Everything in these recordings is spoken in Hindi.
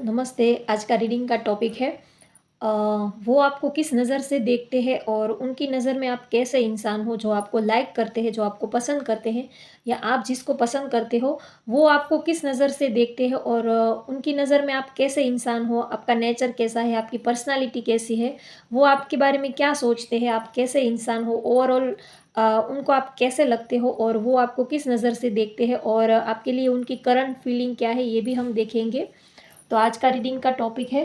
नमस्ते। आज का रीडिंग का टॉपिक है अ, वो आपको किस नज़र से देखते हैं और उनकी नज़र में आप कैसे इंसान हो, जो आपको लाइक करते हैं, जो आपको पसंद करते हैं या आप जिसको पसंद करते हो, वो आपको किस नज़र से देखते हैं और उनकी नज़र में आप कैसे इंसान हो, आपका नेचर कैसा है, आपकी पर्सनैलिटी कैसी है, वो आपके बारे में क्या सोचते हैं, आप कैसे इंसान हो, ओवरऑल उनको आप कैसे लगते हो और वो आपको किस नज़र से देखते हैं और आपके लिए उनकी करंट फीलिंग क्या है, ये भी हम देखेंगे। तो आज का रीडिंग का टॉपिक है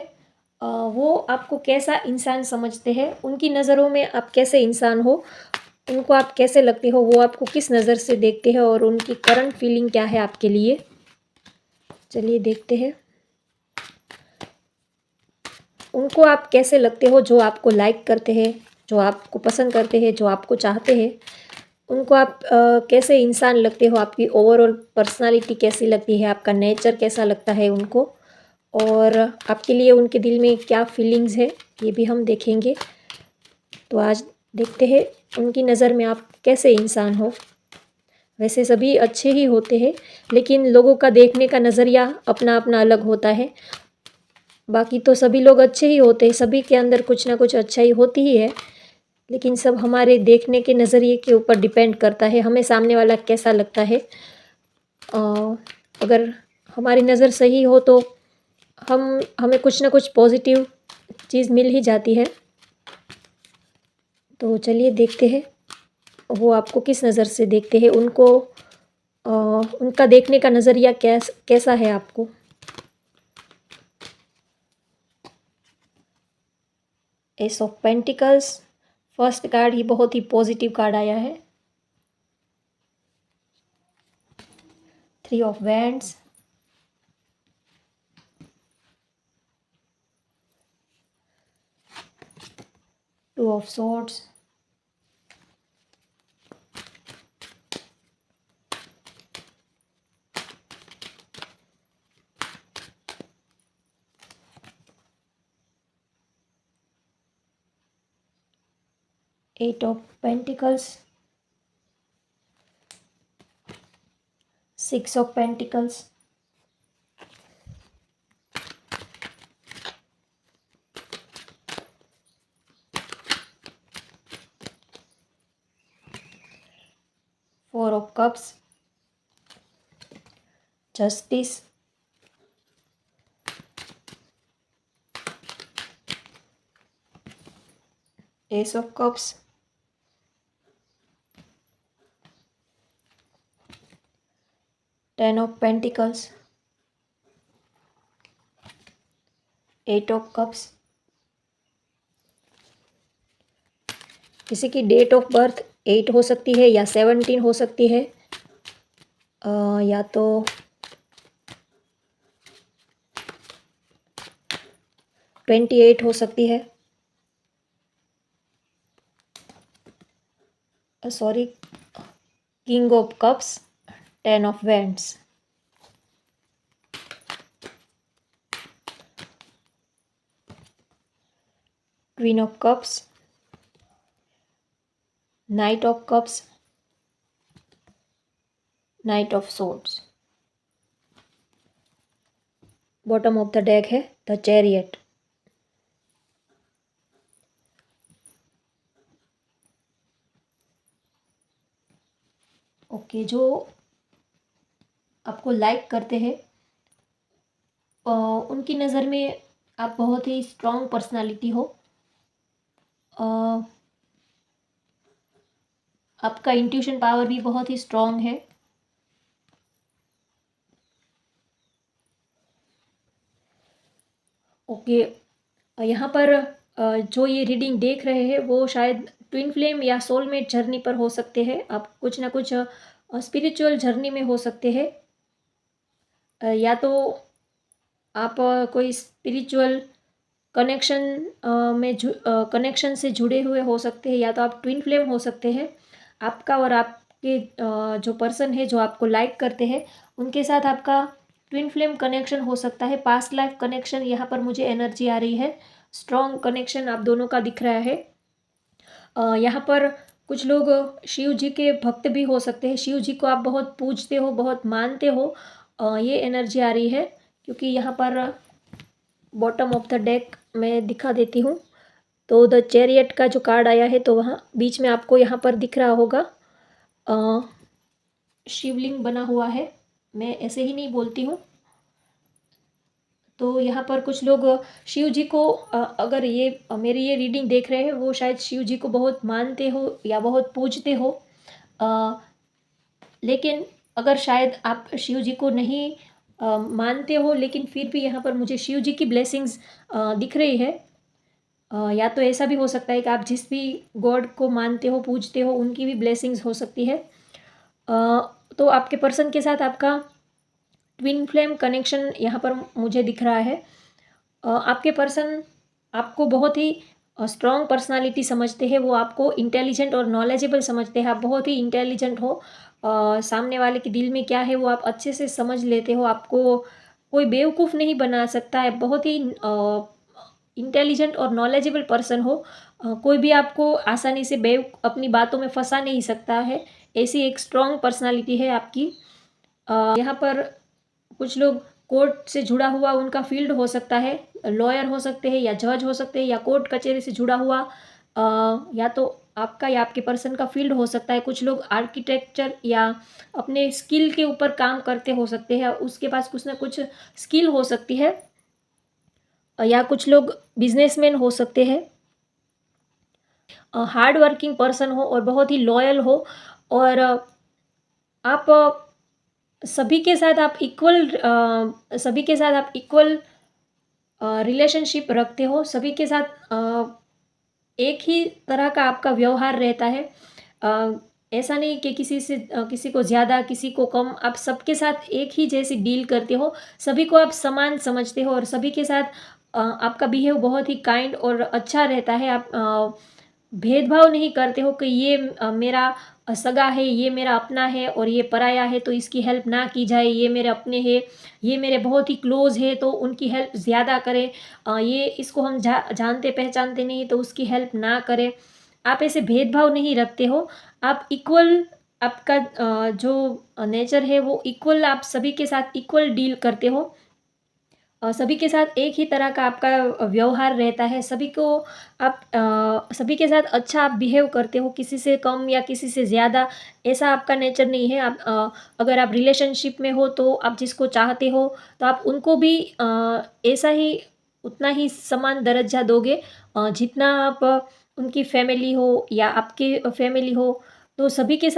वो आपको कैसा इंसान समझते हैं, उनकी नज़रों में आप कैसे इंसान हो, उनको आप कैसे लगते हो, वो आपको किस नज़र से देखते हैं और उनकी करंट फीलिंग क्या है आपके लिए। चलिए देखते हैं। उनको आप कैसे लगते हो, जो आपको लाइक करते हैं, जो आपको पसंद करते हैं, जो आपको चाहते हैं, उनको आप कैसे इंसान लगते हो, आपकी ओवरऑल पर्सनालिटी कैसी लगती है, आपका नेचर कैसा लगता है उनको और आपके लिए उनके दिल में क्या फीलिंग्स है, ये भी हम देखेंगे। तो आज देखते हैं उनकी नज़र में आप कैसे इंसान हो। वैसे सभी अच्छे ही होते हैं, लेकिन लोगों का देखने का नज़रिया अपना अपना अलग होता है। बाकी तो सभी लोग अच्छे ही होते हैं, सभी के अंदर कुछ ना कुछ अच्छाई होती ही है, लेकिन सब हमारे देखने के नज़रिए के ऊपर डिपेंड करता है, हमें सामने वाला कैसा लगता है। अ, अगर हमारी नज़र सही हो तो हमें कुछ ना कुछ पॉजिटिव चीज़ मिल ही जाती है। तो चलिए देखते हैं वो आपको किस नज़र से देखते हैं, उनका देखने का नज़रिया कैसा है आपको। Ace of pentacles first card ही बहुत ही पॉजिटिव कार्ड आया है। 3 of wands, 2 of swords, 8 of pentacles, 6 of pentacles, 4 of cups, justice, ace of cups, 10 of pentacles, 8 of cups. किसी की डेट ऑफ बर्थ 8 हो सकती है या 17 हो सकती है, या तो 28 हो सकती है, sorry, king of cups, 10 of wands, queen of cups, night of cups, night of swords. Bottom of the deck है द चैरियट। ओके, जो आपको लाइक करते हैं उनकी नज़र में आप बहुत ही स्ट्रॉन्ग पर्सनालिटी हो। आपका इंट्यूशन पावर भी बहुत ही स्ट्रॉन्ग है। ओके, यहाँ पर जो ये रीडिंग देख रहे हैं वो शायद ट्विन फ्लेम या सोलमेट जर्नी पर हो सकते हैं। आप कुछ ना कुछ स्पिरिचुअल जर्नी में हो सकते हैं, या तो आप कोई स्पिरिचुअल कनेक्शन में कनेक्शन से जुड़े हुए हो सकते हैं, या तो आप ट्विन फ्लेम हो सकते हैं। आपका और आपके जो पर्सन है जो आपको लाइक करते हैं उनके साथ आपका ट्विन फ्लेम कनेक्शन हो सकता है। पास्ट लाइफ कनेक्शन यहाँ पर मुझे एनर्जी आ रही है। स्ट्रॉन्ग कनेक्शन आप दोनों का दिख रहा है। यहाँ पर कुछ लोग शिव जी के भक्त भी हो सकते हैं। शिव जी को आप बहुत पूजते हो, बहुत मानते हो, ये एनर्जी आ रही है, क्योंकि यहाँ पर बॉटम ऑफ द डेक मैं दिखा देती हूँ। तो द चैरियट का जो कार्ड आया है, तो वहाँ बीच में आपको यहाँ पर दिख रहा होगा शिवलिंग बना हुआ है। मैं ऐसे ही नहीं बोलती हूँ। तो यहाँ पर कुछ लोग शिव जी को अगर ये मेरी ये रीडिंग देख रहे हैं, वो शायद शिव जी को बहुत मानते हो या बहुत पूजते हो। लेकिन अगर शायद आप शिव जी को नहीं मानते हो, लेकिन फिर भी यहाँ पर मुझे शिव जी की ब्लेसिंग्स दिख रही है। या तो ऐसा भी हो सकता है कि आप जिस भी गॉड को मानते हो, पूजते हो, उनकी भी ब्लेसिंग्स हो सकती है। तो आपके पर्सन के साथ आपका ट्विन फ्लेम कनेक्शन यहाँ पर मुझे दिख रहा है। आपके पर्सन आपको बहुत ही स्ट्रॉन्ग पर्सनालिटी समझते हैं। वो आपको इंटेलिजेंट और नॉलेजेबल समझते हैं। आप बहुत ही इंटेलिजेंट हो। सामने वाले के दिल में क्या है वो आप अच्छे से समझ लेते हो। आपको कोई बेवकूफ़ नहीं बना सकता है। बहुत ही इंटेलिजेंट और नॉलेजेबल पर्सन हो। कोई भी आपको आसानी से अपनी बातों में फंसा नहीं सकता है। ऐसी एक स्ट्रॉन्ग पर्सनालिटी है आपकी। यहाँ पर कुछ लोग कोर्ट से जुड़ा हुआ उनका फील्ड हो सकता है, लॉयर हो सकते हैं या जज हो सकते हैं या कोर्ट कचहरी से जुड़ा हुआ या तो आपका या आपके पर्सन का फील्ड हो सकता है। कुछ लोग आर्किटेक्चर या अपने स्किल के ऊपर काम करते हो सकते हैं, उसके पास कुछ ना कुछ स्किल हो सकती है। या कुछ लोग बिजनेसमैन हो सकते हैं। हार्ड वर्किंग पर्सन हो और बहुत ही लॉयल हो और आप सभी के साथ आप इक्वल रिलेशनशिप रखते हो। सभी के साथ एक ही तरह का आपका व्यवहार रहता है। ऐसा नहीं कि किसी को ज़्यादा किसी को कम, आप सबके साथ एक ही जैसी डील करते हो। सभी को आप समान समझते हो और सभी के साथ आपका बिहेव बहुत ही काइंड और अच्छा रहता है। आप भेदभाव नहीं करते हो कि ये मेरा सगा है, ये मेरा अपना है और ये पराया है तो इसकी हेल्प ना की जाए। ये मेरे अपने हैं, ये मेरे बहुत ही क्लोज़ है तो उनकी हेल्प ज़्यादा करें। ये इसको हम जानते पहचानते नहीं तो उसकी हेल्प ना करें। आप ऐसे भेदभाव नहीं रखते हो। आप इक्वल आपका जो नेचर है वो इक्वल, आप सभी के साथ इक्वल डील करते हो। सभी के साथ एक ही तरह का आपका व्यवहार रहता है। सभी के साथ अच्छा आप बिहेव करते हो, किसी से कम या किसी से ज़्यादा ऐसा आपका नेचर नहीं है। अगर आप रिलेशनशिप में हो तो आप जिसको चाहते हो तो आप उनको भी ऐसा ही उतना ही समान दर्जा दोगे जितना आप उनकी फैमिली हो या आपकी फैमिली हो। तो सभी के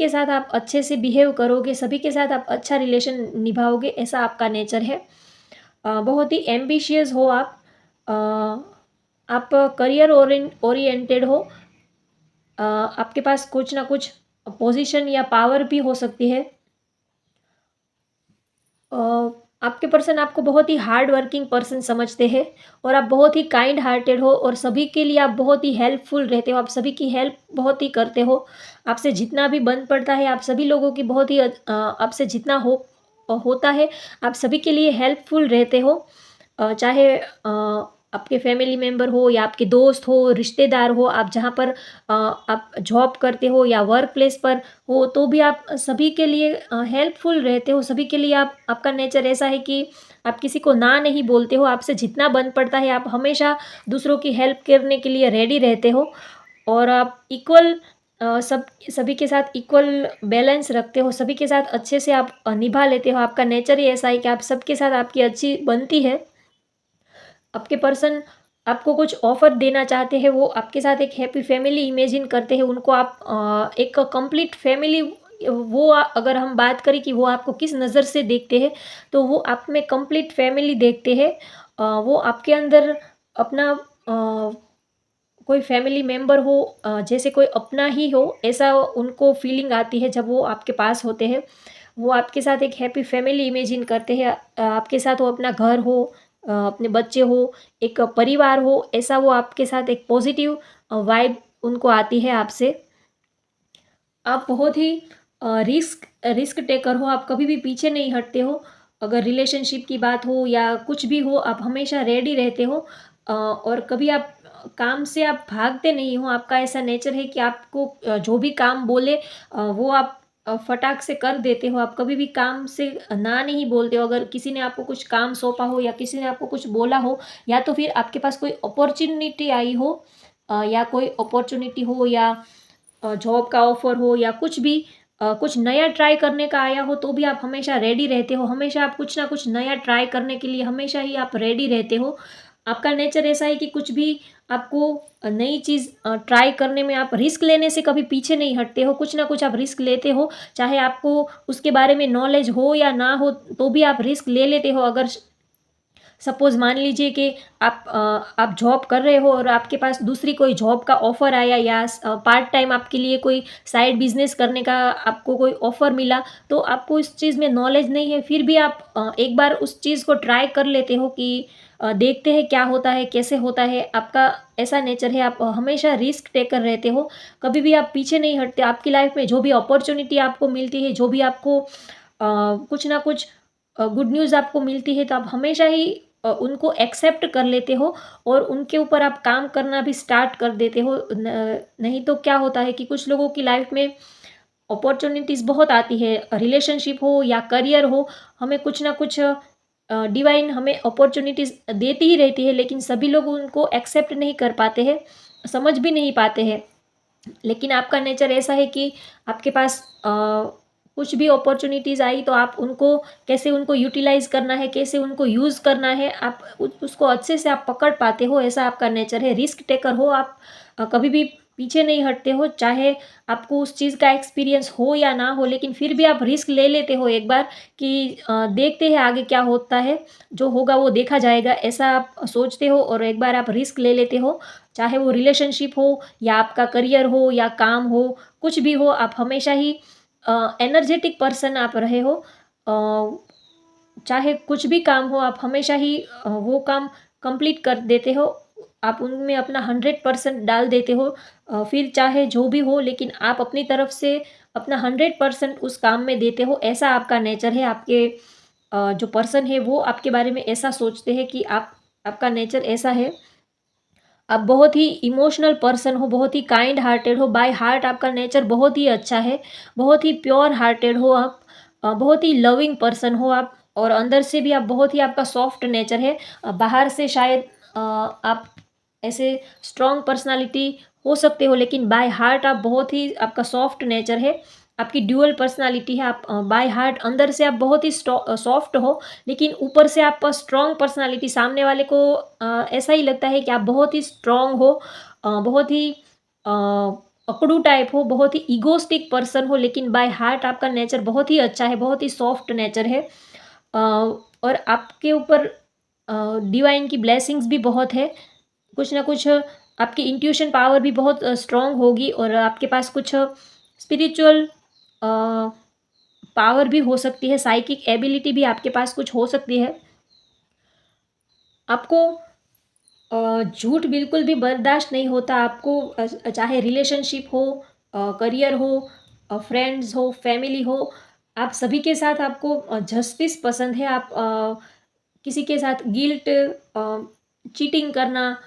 साथ आप अच्छे से बिहेव करोगे, सभी के साथ आप अच्छा रिलेशन निभाओगे, ऐसा आपका नेचर है। बहुत ही एम्बिशियस हो आप। आप करियर ओरिएंटेड हो। आपके पास कुछ ना कुछ पोजीशन या पावर भी हो सकती है। आपके पर्सन आपको बहुत ही हार्ड वर्किंग पर्सन समझते हैं और आप बहुत ही काइंड हार्टेड हो और सभी के लिए आप बहुत ही हेल्पफुल रहते हो। आप सभी की हेल्प बहुत ही करते हो। आपसे जितना भी बन पड़ता है आप सभी लोगों की बहुत ही आपसे जितना होता है आप सभी के लिए हेल्पफुल रहते हो। चाहे आपके फैमिली मेम्बर हो या आपके दोस्त हो, रिश्तेदार हो, आप जहाँ पर आप जॉब करते हो या वर्क प्लेस पर हो तो भी आप सभी के लिए हेल्पफुल रहते हो। सभी के लिए आपका नेचर ऐसा है कि आप किसी को ना नहीं बोलते हो। आपसे जितना बन पड़ता है आप हमेशा दूसरों की हेल्प करने के लिए रेडी रहते हो और आप इक्वल सभी के साथ इक्वल बैलेंस रखते हो। सभी के साथ अच्छे से आप निभा लेते हो। आपका नेचर ही ऐसा है कि आप सबके साथ आपकी अच्छी बनती है। आपके पर्सन आपको कुछ ऑफ़र देना चाहते हैं, वो आपके साथ एक हैप्पी फैमिली इमेजिन करते हैं। उनको आप एक कंप्लीट फैमिली अगर हम बात करें कि वो आपको किस नज़र से देखते हैं, तो वो आप में कंप्लीट फैमिली देखते हैं। वो आपके अंदर अपना कोई फैमिली मेंबर हो जैसे कोई अपना ही हो, ऐसा उनको फीलिंग आती है जब वो आपके पास होते हैं। वो आपके साथ एक हैप्पी फैमिली इमेजिन करते हैं। आपके साथ वो अपना घर हो, अपने बच्चे हो, एक परिवार हो, ऐसा वो आपके साथ एक पॉजिटिव वाइब उनको आती है आपसे। आप बहुत ही रिस्क टेकर हो, आप कभी भी पीछे नहीं हटते हो। अगर रिलेशनशिप की बात हो या कुछ भी हो, आप हमेशा रेडी रहते हो और कभी आप काम से आप भागते नहीं हो। आपका ऐसा नेचर है कि आपको जो भी काम बोले वो आप फटाक से कर देते हो, आप कभी भी काम से ना नहीं बोलते हो। अगर किसी ने आपको कुछ काम सौंपा हो या किसी ने आपको कुछ बोला हो, या तो फिर आपके पास कोई अपॉर्च्युनिटी आई हो, या कोई अपॉर्च्युनिटी हो, या जॉब का ऑफ़र हो, या कुछ भी कुछ नया ट्राई करने का आया हो, तो भी आप हमेशा रेडी रहते हो। हमेशा आप कुछ ना कुछ नया ट्राई करने के लिए हमेशा ही आप रेडी रहते हो। आपका नेचर ऐसा है कि कुछ भी आपको नई चीज़ ट्राई करने में आप रिस्क लेने से कभी पीछे नहीं हटते हो। कुछ ना कुछ आप रिस्क लेते हो, चाहे आपको उसके बारे में नॉलेज हो या ना हो, तो भी आप रिस्क ले लेते हो। अगर सपोज़ मान लीजिए कि आप जॉब कर रहे हो और आपके पास दूसरी कोई जॉब का ऑफ़र आया, या पार्ट टाइम आपके लिए कोई साइड बिज़नेस करने का आपको कोई ऑफ़र मिला, तो आपको इस चीज़ में नॉलेज नहीं है, फिर भी आप एक बार उस चीज़ को ट्राई कर लेते हो कि देखते हैं क्या होता है, कैसे होता है। आपका ऐसा नेचर है, आप हमेशा रिस्क टेकर रहते हो, कभी भी आप पीछे नहीं हटते। आपकी लाइफ़ में जो भी अपॉर्च्युनिटी आपको मिलती है, जो भी आपको कुछ ना कुछ गुड न्यूज़ आपको मिलती है, तो आप हमेशा ही उनको एक्सेप्ट कर लेते हो और उनके ऊपर आप काम करना भी स्टार्ट कर देते हो। नहीं तो क्या होता है कि कुछ लोगों की लाइफ में अपॉर्च्युनिटीज़ बहुत आती है, रिलेशनशिप हो या करियर हो, हमें कुछ ना कुछ डिवाइन हमें अपॉर्च्युनिटीज़ देती ही रहती है, लेकिन सभी लोग उनको एक्सेप्ट नहीं कर पाते हैं, समझ भी नहीं पाते हैं। लेकिन आपका नेचर ऐसा है कि आपके पास कुछ भी अपॉर्च्युनिटीज़ आई, तो आप उनको कैसे उनको यूटिलाइज़ करना है, कैसे उनको यूज़ करना है, आप उसको अच्छे से आप पकड़ पाते हो, ऐसा आपका नेचर है। रिस्क टेकर हो आप, कभी भी पीछे नहीं हटते हो, चाहे आपको उस चीज़ का एक्सपीरियंस हो या ना हो, लेकिन फिर भी आप रिस्क ले लेते हो एक बार कि देखते हैं आगे क्या होता है, जो होगा वो देखा जाएगा, ऐसा आप सोचते हो और एक बार आप रिस्क ले लेते हो। चाहे वो रिलेशनशिप हो या आपका करियर हो या काम हो, कुछ भी हो, आप हमेशा ही एनर्जेटिक पर्सन आप रहे हो। चाहे कुछ भी काम हो, आप हमेशा ही वो काम कंप्लीट कर देते हो। आप उनमें अपना 100% डाल देते हो। फिर चाहे जो भी हो, लेकिन आप अपनी तरफ से अपना 100% उस काम में देते हो, ऐसा आपका नेचर है। आपके जो पर्सन है वो आपके बारे में ऐसा सोचते हैं कि आपका नेचर ऐसा है। आप बहुत ही इमोशनल पर्सन हो, बहुत ही काइंड हार्टेड हो, बाय हार्ट आपका नेचर बहुत ही अच्छा है, बहुत ही प्योर हार्टेड हो आप, बहुत ही लविंग पर्सन हो आप, और अंदर से भी आप बहुत ही आपका सॉफ्ट नेचर है। बाहर से शायद आप ऐसे स्ट्रॉन्ग पर्सनालिटी हो सकते हो, लेकिन बाय हार्ट आप बहुत ही आपका सॉफ्ट नेचर है। आपकी ड्यूअल पर्सनालिटी है, आप बाय हार्ट अंदर से आप बहुत ही सॉफ्ट हो, लेकिन ऊपर से आप स्ट्रॉन्ग पर्सनालिटी, सामने वाले को ऐसा ही लगता है कि आप बहुत ही स्ट्रॉन्ग हो, बहुत ही अ, अकड़ू टाइप हो, बहुत ही ईगोस्टिक पर्सन हो, लेकिन बाय हार्ट आपका नेचर बहुत ही अच्छा है, बहुत ही सॉफ्ट नेचर है। और आपके ऊपर डिवाइन की ब्लेसिंग्स भी बहुत है। कुछ ना कुछ आपकी इंट्यूशन पावर भी बहुत स्ट्रॉन्ग होगी, और आपके पास कुछ स्पिरिचुअल पावर भी हो सकती है, साइकिक एबिलिटी भी आपके पास कुछ हो सकती है। आपको झूठ बिल्कुल भी बर्दाश्त नहीं होता। आपको चाहे रिलेशनशिप हो, करियर हो, फ्रेंड्स हो, फैमिली हो, आप सभी के साथ आपको जस्टिस पसंद है। आप किसी के साथ गिल्ट, चीटिंग करना,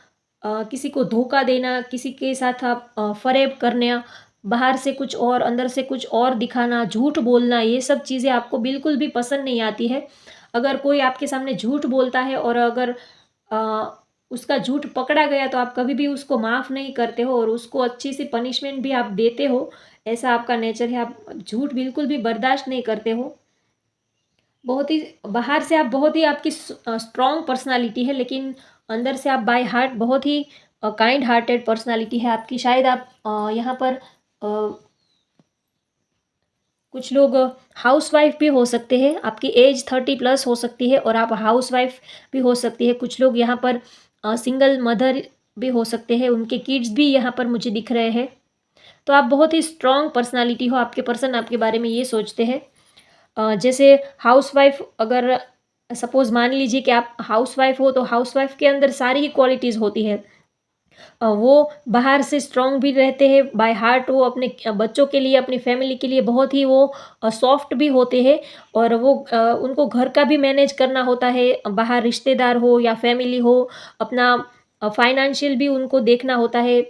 किसी को धोखा देना, किसी के साथ आप फ़रेब करना, बाहर से कुछ और अंदर से कुछ और दिखाना, झूठ बोलना, ये सब चीज़ें आपको बिल्कुल भी पसंद नहीं आती है। अगर कोई आपके सामने झूठ बोलता है और अगर अ, उसका झूठ पकड़ा गया, तो आप कभी भी उसको माफ़ नहीं करते हो और उसको अच्छी सी पनिशमेंट भी आप देते हो। ऐसा आपका नेचर है, आप झूठ बिल्कुल भी बर्दाश्त नहीं करते हो। बहुत ही बाहर से आप बहुत ही आपकी स्ट्रॉन्ग पर्सनालिटी है, लेकिन अंदर से आप बाय हार्ट बहुत ही काइंड हार्टेड पर्सनालिटी है आपकी। शायद आप यहाँ पर कुछ लोग हाउसवाइफ भी हो सकते हैं, आपकी एज 30+ हो सकती है और आप हाउसवाइफ भी हो सकती है। कुछ लोग यहाँ पर सिंगल मदर भी हो सकते हैं, उनके किड्स भी यहाँ पर मुझे दिख रहे हैं। तो आप बहुत ही स्ट्रॉन्ग पर्सनालिटी हो, आपके पर्सन आपके बारे में ये सोचते हैं। जैसे हाउसवाइफ, अगर सपोज़ मान लीजिए कि आप हाउसवाइफ हो, तो हाउसवाइफ के अंदर सारी ही क्वालिटीज़ होती है। वो बाहर से स्ट्रॉन्ग भी रहते हैं, बाय हार्ट वो अपने बच्चों के लिए, अपनी फैमिली के लिए बहुत ही वो सॉफ्ट भी होते हैं, और वो उनको घर का भी मैनेज करना होता है, बाहर रिश्तेदार हो या फैमिली हो, अपना फाइनेंशियल भी उनको देखना होता है,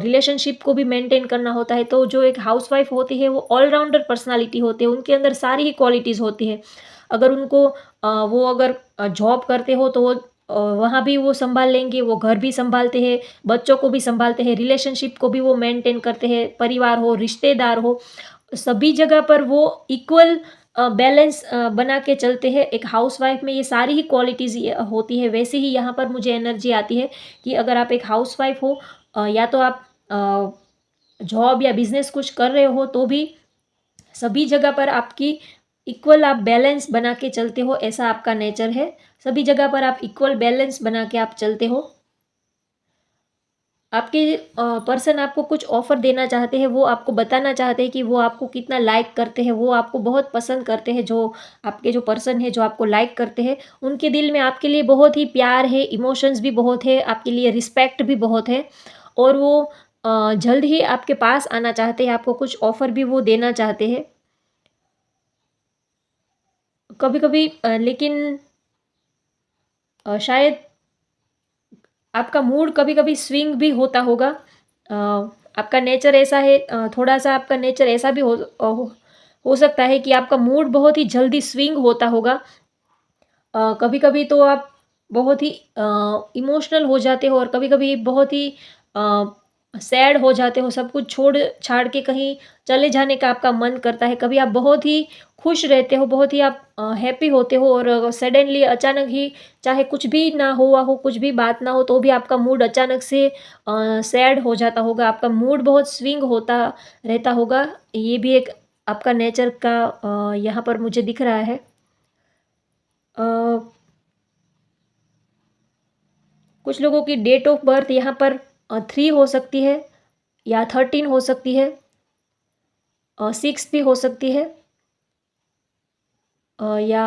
रिलेशनशिप को भी मेंटेन करना होता है। तो जो एक हाउसवाइफ होती है वो ऑलराउंडर पर्सनालिटी होती है, उनके अंदर सारी ही क्वालिटीज़ होती है। अगर उनको वो अगर जॉब करते हो तो वो वहाँ भी वो संभाल लेंगे, वो घर भी संभालते हैं, बच्चों को भी संभालते हैं, रिलेशनशिप को भी वो मेंटेन करते हैं, परिवार हो, रिश्तेदार हो, सभी जगह पर वो इक्वल बैलेंस बना के चलते हैं। एक हाउसवाइफ में ये सारी ही क्वालिटीज़ होती है। वैसे ही यहाँ पर मुझे एनर्जी आती है कि अगर आप एक हाउसवाइफ हो, या तो आप जॉब या बिजनेस कुछ कर रहे हो, तो भी सभी जगह पर आपकी इक्वल आप बैलेंस बना के चलते हो, ऐसा आपका नेचर है। सभी जगह पर आप इक्वल बैलेंस बना के आप चलते हो। आपके पर्सन आपको कुछ ऑफ़र देना चाहते हैं, वो आपको बताना चाहते हैं कि वो आपको कितना लाइक करते हैं, वो आपको बहुत पसंद करते हैं। जो आपके जो पर्सन है, जो आपको लाइक करते हैं, उनके दिल में आपके लिए बहुत ही प्यार है, इमोशंस भी बहुत है, आपके लिए रिस्पेक्ट भी बहुत है, और वो जल्द ही आपके पास आना चाहते हैं, आपको कुछ ऑफ़र भी वो देना चाहते हैं। कभी-कभी लेकिन शायद आपका मूड कभी-कभी स्विंग भी होता होगा। आपका नेचर ऐसा है, थोड़ा-सा आपका नेचर ऐसा भी हो सकता है कि आपका मूड बहुत ही जल्दी स्विंग होता होगा। कभी-कभी तो आप बहुत ही इमोशनल हो जाते हो, और कभी-कभी बहुत ही अ, सैड हो जाते हो, सब कुछ छोड़-छाड़ के कहीं चले जाने का आपका मन करता है। कभी आप बहुत ही खुश रहते हो, बहुत ही आप हैप्पी होते हो, और सडनली अचानक ही, चाहे कुछ भी ना हुआ हो, कुछ भी बात ना हो, तो भी आपका मूड अचानक से सैड हो जाता होगा, आपका मूड बहुत स्विंग होता रहता होगा। ये भी एक आपका नेचर का यहाँ पर मुझे दिख रहा है। अ कुछ लोगों की डेट ऑफ बर्थ यहाँ पर 3 हो सकती है, या 13 हो सकती है, 6 भी हो सकती है, या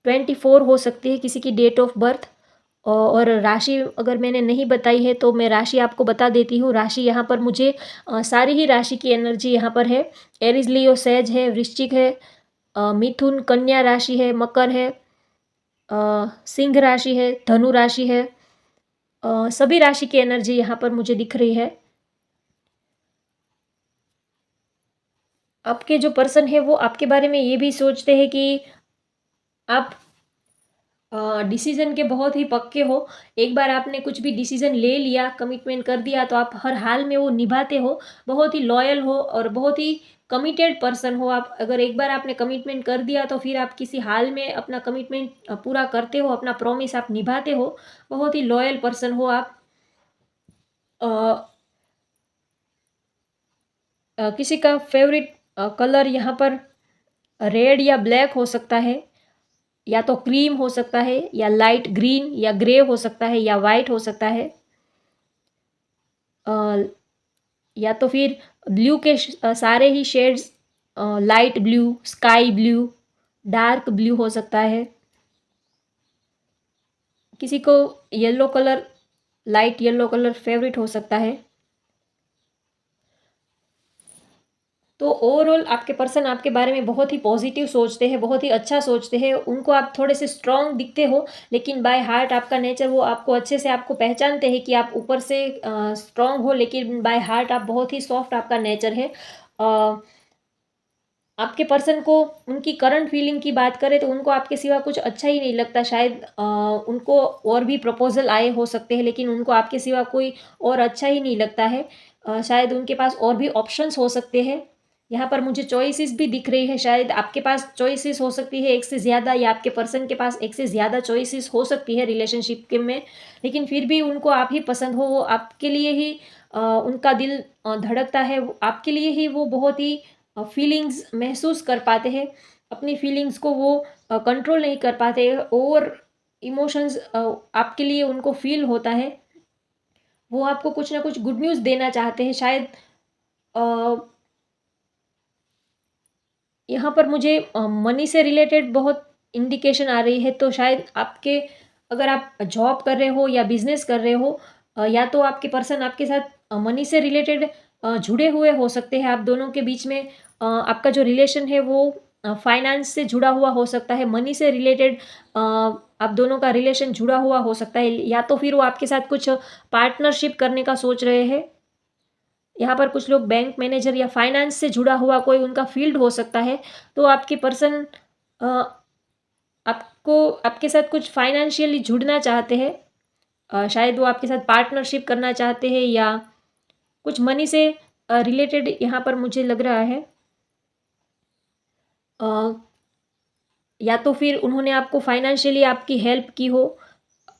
24 हो सकती है किसी की डेट ऑफ बर्थ। और राशि अगर मैंने नहीं बताई है तो मैं राशि आपको बता देती हूँ। राशि यहाँ पर मुझे सारी ही राशि की एनर्जी यहाँ पर है। एरीज़, लियो, सेज है, वृश्चिक है, मिथुन, कन्या राशि है, मकर है, सिंह राशि है, धनु राशि है। सभी राशि की एनर्जी यहाँ पर मुझे दिख रही है। आपके जो पर्सन है वो आपके बारे में ये भी सोचते हैं कि आप डिसीज़न के बहुत ही पक्के हो। एक बार आपने कुछ भी डिसीज़न ले लिया, कमिटमेंट कर दिया, तो आप हर हाल में वो निभाते हो। बहुत ही लॉयल हो और बहुत ही कमिटेड पर्सन हो आप। अगर एक बार आपने कमिटमेंट कर दिया तो फिर आप किसी हाल में अपना कमिटमेंट पूरा करते हो, अपना प्रॉमिस आप निभाते हो। बहुत ही लॉयल पर्सन हो आप। अ किसी का फ़ेवरेट कलर यहाँ पर रेड या ब्लैक हो सकता है, या तो क्रीम हो सकता है, या लाइट ग्रीन या ग्रे हो सकता है, या वाइट हो सकता है, अ, या तो फिर ब्लू के सारे ही shades, light blue, sky blue, dark blue हो सकता है। किसी को yellow colour, light yellow colour favourite हो सकता है। तो ओवरऑल आपके पर्सन आपके बारे में बहुत ही पॉजिटिव सोचते हैं, बहुत ही अच्छा सोचते हैं। उनको आप थोड़े से स्ट्रॉन्ग दिखते हो, लेकिन बाय हार्ट आपका नेचर, वो आपको अच्छे से आपको पहचानते हैं कि आप ऊपर से स्ट्रॉन्ग हो, लेकिन बाय हार्ट आप बहुत ही सॉफ्ट आपका नेचर है। आपके पर्सन को उनकी करंट फीलिंग की बात करें तो उनको आपके सिवा कुछ अच्छा ही नहीं लगता। शायद उनको और भी प्रपोज़ल आए हो सकते हैं, लेकिन उनको आपके सिवा कोई और अच्छा ही नहीं लगता है। शायद उनके पास और भी ऑप्शंस हो सकते हैं। यहाँ पर मुझे चॉइसेस भी दिख रही है, शायद आपके पास चॉइसेस हो सकती है एक से ज़्यादा, या आपके पर्सन के पास एक से ज़्यादा चॉइसेस हो सकती है रिलेशनशिप के में। लेकिन फिर भी उनको आप ही पसंद हो, वो आपके लिए ही उनका दिल धड़कता है, वो आपके लिए ही वो बहुत ही फीलिंग्स महसूस कर पाते हैं। अपनी फीलिंग्स को वो कंट्रोल नहीं कर पाते, और इमोशंस आपके लिए उनको फ़ील होता है। वो आपको कुछ ना कुछ गुड न्यूज़ देना चाहते हैं शायद। अ, यहाँ पर मुझे मनी से रिलेटेड बहुत इंडिकेशन आ रही है, तो शायद आपके, अगर आप जॉब कर रहे हो या बिज़नेस कर रहे हो, या तो आपके पर्सन आपके साथ मनी से रिलेटेड जुड़े हुए हो सकते हैं। आप दोनों के बीच में आपका जो रिलेशन है वो फाइनेंस से जुड़ा हुआ हो सकता है, मनी से रिलेटेड आप दोनों का रिलेशन जुड़ा हुआ हो सकता है, या तो फिर वो आपके साथ कुछ पार्टनरशिप करने का सोच रहे हैं। यहाँ पर कुछ लोग बैंक मैनेजर या फाइनेंस से जुड़ा हुआ कोई उनका फील्ड हो सकता है। तो आपके पर्सन आपको आपके साथ कुछ फाइनेंशियली जुड़ना चाहते हैं। शायद वो आपके साथ पार्टनरशिप करना चाहते हैं, या कुछ मनी से रिलेटेड यहाँ पर मुझे लग रहा है। या तो फिर उन्होंने आपको फाइनेंशियली आपकी हेल्प की हो।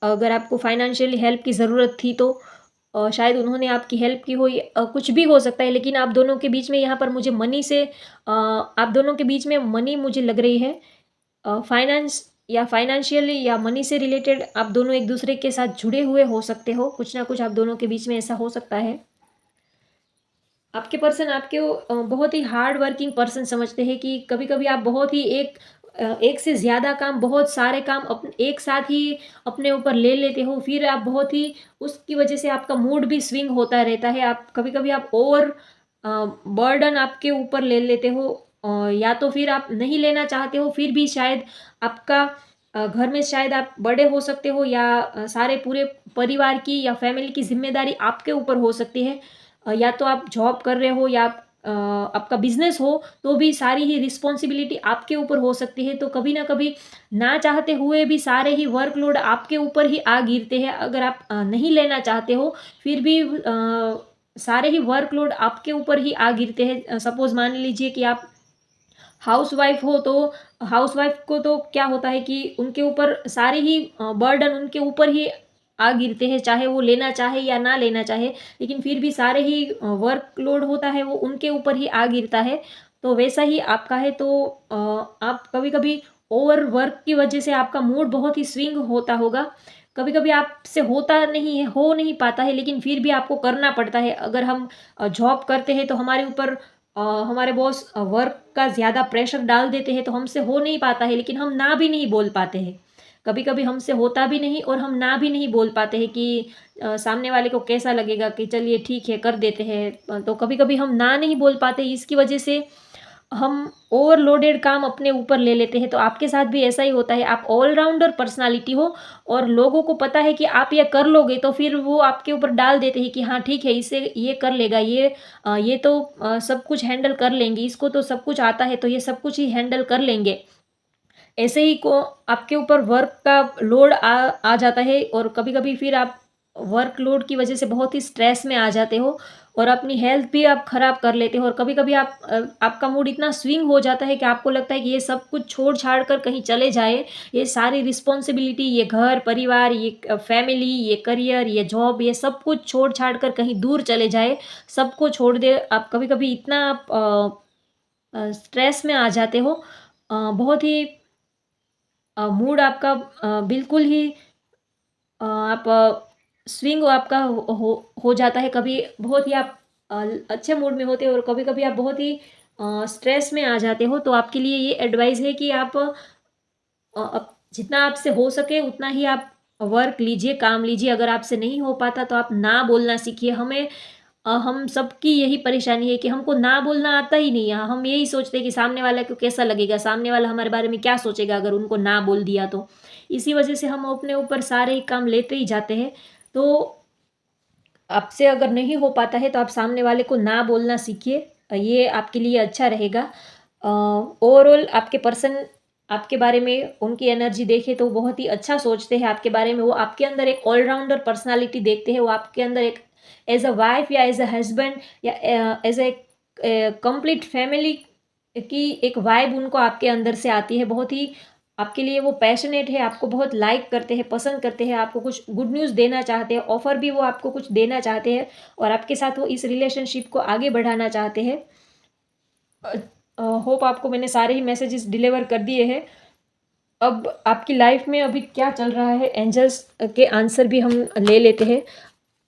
अगर आपको फाइनेंशियली हेल्प की ज़रूरत थी तो शायद उन्होंने आपकी हेल्प की हो। कुछ भी हो सकता है, लेकिन आप दोनों के बीच में यहाँ पर मुझे मनी से आप दोनों के बीच में मनी मुझे लग रही है। फाइनेंस या फाइनेंशियली या मनी से रिलेटेड आप दोनों एक दूसरे के साथ जुड़े हुए हो सकते हो। कुछ ना कुछ आप दोनों के बीच में ऐसा हो सकता है। आपके पर्सन आपके बहुत ही हार्ड वर्किंग पर्सन समझते हैं कि कभी-कभी आप बहुत ही एक से ज़्यादा काम, बहुत सारे काम एक साथ ही अपने ऊपर ले लेते हो। फिर आप बहुत ही उसकी वजह से आपका मूड भी स्विंग होता रहता है। आप कभी-कभी आप ओवर बर्डन आपके ऊपर ले लेते हो, या तो फिर आप नहीं लेना चाहते हो, फिर भी शायद आपका घर में शायद आप बड़े हो सकते हो, या सारे पूरे परिवार की या फैमिली की ज़िम्मेदारी आपके ऊपर हो सकती है। या तो आप जॉब कर रहे हो, या आपका बिजनेस हो, तो भी सारी ही रिस्पॉन्सिबिलिटी आपके ऊपर हो सकती है। तो कभी ना कभी ना चाहते हुए भी सारे ही वर्कलोड आपके ऊपर ही आ गिरते हैं। अगर आप नहीं लेना चाहते हो, फिर भी सारे ही वर्कलोड आपके ऊपर ही आ गिरते हैं। सपोज मान लीजिए कि आप हाउसवाइफ हो, तो हाउसवाइफ को तो क्या होता है कि उनके ऊपर सारे ही बर्डन उनके ऊपर ही आ गिरते हैं, चाहे वो लेना चाहे या ना लेना चाहे, लेकिन फिर भी सारे ही वर्कलोड होता है वो उनके ऊपर ही आ गिरता है। तो वैसा ही आपका है। तो आप कभी-कभी ओवर वर्क की वजह से आपका मूड बहुत ही स्विंग होता होगा। कभी-कभी आपसे होता नहीं है, हो नहीं पाता है, लेकिन फिर भी आपको करना पड़ता है। अगर हम जॉब करते हैं तो हमारे ऊपर हमारे बॉस वर्क का ज़्यादा प्रेशर डाल देते हैं, तो हमसे हो नहीं पाता है, लेकिन हम ना भी नहीं बोल पाते हैं। कभी-कभी हमसे होता भी नहीं और हम ना भी नहीं बोल पाते हैं कि सामने वाले को कैसा लगेगा कि चलिए ठीक है कर देते हैं। तो कभी-कभी हम ना नहीं बोल पाते, इसकी वजह से हम ओवरलोडेड काम अपने ऊपर ले लेते हैं। तो आपके साथ भी ऐसा ही होता है। आप ऑलराउंडर पर्सनैलिटी हो और लोगों को पता है कि आप ये कर लोगे, तो फिर वो आपके ऊपर डाल देते हैं कि हाँ ठीक है, इसे ये कर लेगा, ये तो सब कुछ हैंडल कर लेंगी, इसको तो सब कुछ आता है, तो ये सब कुछ ही हैंडल कर लेंगे। ऐसे ही को आपके ऊपर वर्क का लोड आ जाता है, और कभी-कभी फिर आप वर्कलोड की वजह से बहुत ही स्ट्रेस में आ जाते हो, और अपनी हेल्थ भी आप खराब कर लेते हो। और कभी-कभी आपका मूड इतना स्विंग हो जाता है कि आपको लगता है कि ये सब कुछ छोड़-छाड़ कर कहीं चले जाएँ। ये सारी रिस्पॉन्सिबिलिटी, ये घर, परिवार, ये फैमिली, ये करियर, ये जॉब, ये सब कुछ छोड़-छाड़ कर कहीं दूर चले जाएँ। सबको छोड़ दे। आप कभी-कभी इतना स्ट्रेस में आ जाते हो, बहुत ही मूड आपका बिल्कुल ही आप स्विंग आपका हो जाता है। कभी बहुत ही आप अच्छे मूड में होते हो, और कभी-कभी आप बहुत ही स्ट्रेस में आ जाते हो। तो आपके लिए ये एडवाइस है कि आप जितना आपसे हो सके उतना ही आप वर्क लीजिए, काम लीजिए। अगर आपसे नहीं हो पाता तो आप ना बोलना सीखिए। हम सबकी यही परेशानी है कि हमको ना बोलना आता ही नहीं है। हम यही सोचते हैं कि सामने वाला को कैसा लगेगा, सामने वाला हमारे बारे में क्या सोचेगा अगर उनको ना बोल दिया तो। इसी वजह से हम अपने ऊपर सारे ही काम लेते ही जाते हैं। तो आपसे अगर नहीं हो पाता है तो आप सामने वाले को ना बोलना सीखिए। ये आपके लिए अच्छा रहेगा। ओवरऑल आपके पर्सन आपके बारे में उनकी एनर्जी देखें तो बहुत ही अच्छा सोचते हैं आपके बारे में। वो आपके अंदर एक ऑलराउंडर पर्सनैलिटी देखते हैं। वो आपके अंदर एक एज़ अ वाइफ़ या एज़ अ हस्बैंड या एज़ अ कंप्लीट फैमिली की एक वाइब उनको आपके अंदर से आती है। बहुत ही आपके लिए वो पैशनेट है, आपको बहुत लाइक करते हैं, पसंद करते हैं, आपको कुछ गुड न्यूज़ देना चाहते हैं, ऑफ़र भी वो आपको कुछ देना चाहते हैं, और आपके साथ वो इस रिलेशनशिप को आगे बढ़ाना चाहते हैं। होप आपको मैंने सारे ही मैसेजेस डिलीवर कर दिए हैं। अब आपकी लाइफ़ में अभी क्या चल रहा है, एंजल्स के आंसर भी हम ले लेते हैं।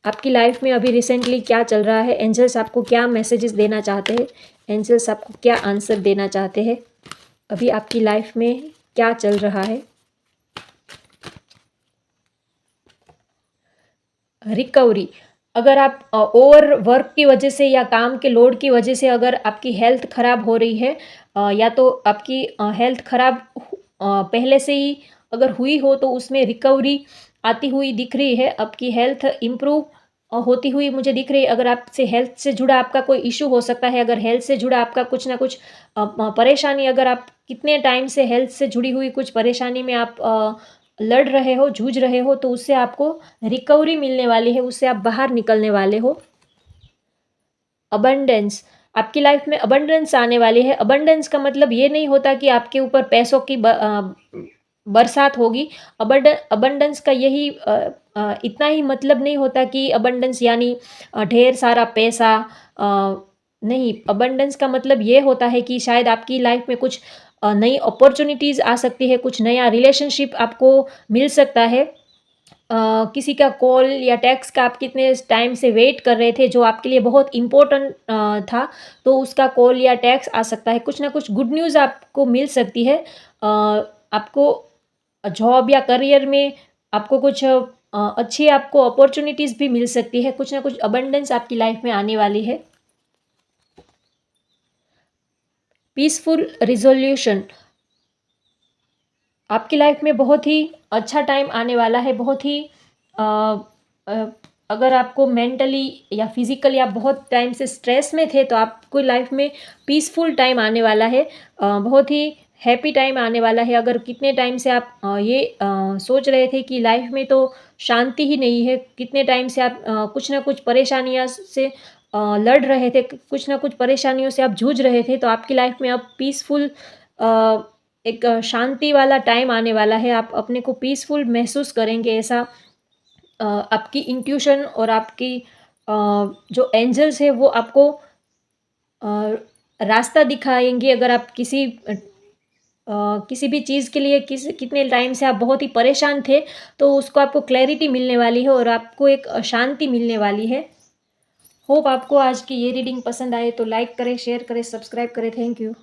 आपकी लाइफ़ में अभी रिसेंटली क्या चल रहा है, एंजल्स आपको क्या मैसेजेस देना चाहते हैं, एंजल्स आपको क्या आंसर देना चाहते हैं, अभी आपकी लाइफ़ में क्या चल रहा है। रिकवरी, अगर आप ओवर वर्क की वजह से या काम के लोड की वजह से अगर आपकी हेल्थ ख़राब हो रही है, या तो आपकी हेल्थ ख़राब पहले से ही अगर हुई हो तो उसमें रिकवरी आती हुई दिख रही है। आपकी हेल्थ इम्प्रूव होती हुई मुझे दिख रही है। अगर आपसे हेल्थ से जुड़ा आपका कोई इश्यू हो सकता है, अगर हेल्थ से जुड़ा आपका कुछ ना कुछ परेशानी, अगर आप कितने टाइम से हेल्थ से जुड़ी हुई कुछ परेशानी में आप लड़ रहे हो, जूझ रहे हो, तो उससे आपको रिकवरी मिलने वाली है, उससे आप बाहर निकलने वाले हो। अबंडेंस, आपकी लाइफ में अबंडेंस आने वाली है। अबंडेंस का मतलब ये नहीं होता कि आपके ऊपर पैसों की बरसात होगी। अबंडेंस का यही इतना ही मतलब नहीं होता कि अबंडेंस यानी ढेर सारा पैसा। नहीं, अबंडेंस का मतलब ये होता है कि शायद आपकी लाइफ में कुछ नई अपॉर्चुनिटीज़ आ सकती है, कुछ नया रिलेशनशिप आपको मिल सकता है। किसी का कॉल या टेक्स्ट का आप कितने टाइम से वेट कर रहे थे, जो आपके लिए बहुत इम्पोर्टेंट था, तो उसका कॉल या टेक्स्ट आ सकता है। कुछ ना कुछ गुड न्यूज़ आपको मिल सकती है। आपको जॉब या करियर में आपको कुछ अच्छी आपको अपॉर्चुनिटीज़ भी मिल सकती है। कुछ ना कुछ अबंडेंस आपकी लाइफ में आने वाली है। पीसफुल रिज़ोल्यूशन, आपकी लाइफ में बहुत ही अच्छा टाइम आने वाला है। बहुत ही अ, अ, अगर आपको मेंटली या फिजिकली आप बहुत टाइम से स्ट्रेस में थे, तो आपको लाइफ में पीसफुल टाइम आने वाला है। बहुत ही हैप्पी टाइम आने वाला है। अगर कितने टाइम से आप ये सोच रहे थे कि लाइफ में तो शांति ही नहीं है, कितने टाइम से आप कुछ ना कुछ परेशानियाँ से लड़ रहे थे, कुछ ना कुछ परेशानियों से आप जूझ रहे थे, तो आपकी लाइफ में अब पीसफुल एक शांति वाला टाइम आने वाला है। आप अपने को पीसफुल महसूस करेंगे, ऐसा आपकी इंट्यूशन और आपकी जो एंजल्स है वो आपको अ, रास्ता दिखाएँगे। अगर आप किसी भी चीज़ के लिए कितने टाइम से आप बहुत ही परेशान थे, तो उसको आपको क्लैरिटी मिलने वाली है और आपको एक शांति मिलने वाली है। होप आपको आज की ये रीडिंग पसंद आए तो लाइक करें, शेयर करें, सब्सक्राइब करें। Thank you.